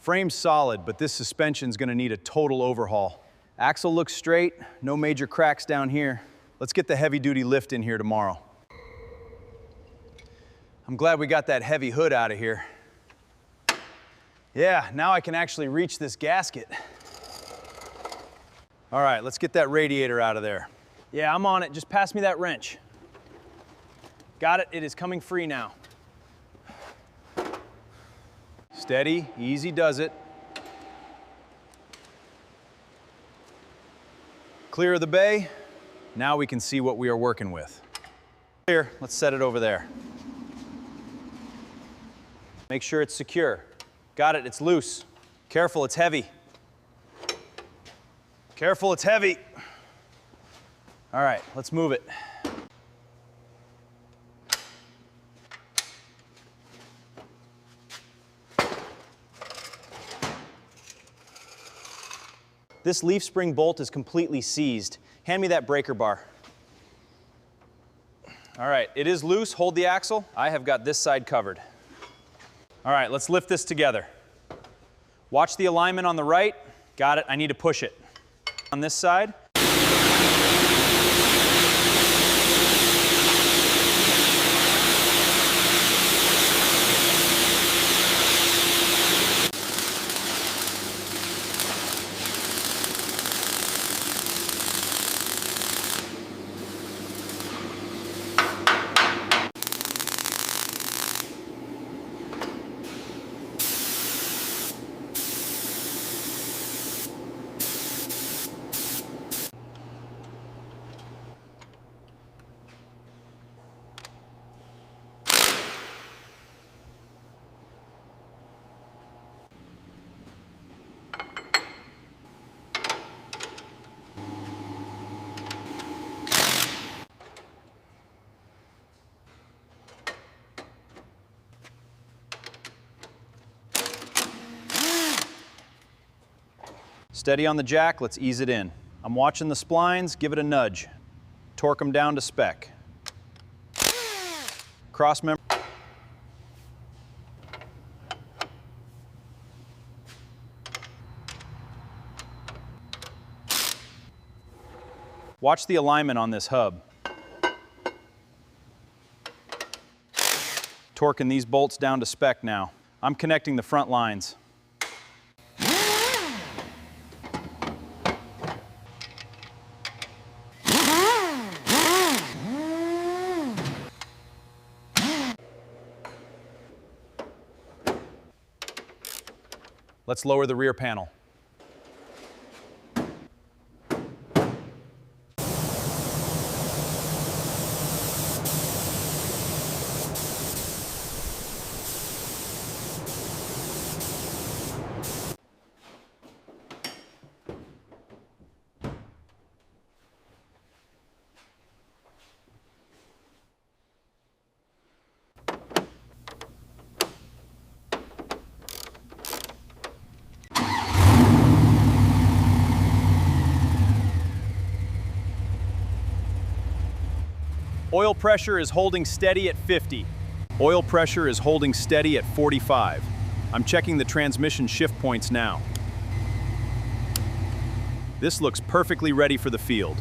Frame's solid, but this suspension's gonna need a total overhaul. Axle looks straight, no major cracks down here. Let's get the heavy-duty lift in here tomorrow. I'm glad we got that heavy hood out of here. Yeah, now I can actually reach this gasket. All right, let's get that radiator out of there. Yeah, I'm on it. Just pass me that wrench. Got it. It is coming free now. Steady, easy does it. Clear of the bay. Now we can see what we are working with. Clear, let's set it over there. Make sure it's secure. Got it, it's loose. Careful, it's heavy. Careful, it's heavy. All right, let's move it. This leaf spring bolt is completely seized. Hand me that breaker bar. All right, it is loose. Hold the axle. I have got this side covered. All right, let's lift this together. Watch the alignment on the right. Got it, I need to push it. On this side. Steady on the jack, let's ease it in. I'm watching the splines, give it a nudge. Torque them down to spec. Cross member. Watch the alignment on this hub. Torquing these bolts down to spec now. I'm connecting the front lines. Let's lower the rear panel. Oil pressure is holding steady at 50. Oil pressure is holding steady at 45. I'm checking the transmission shift points now. This looks perfectly ready for the field.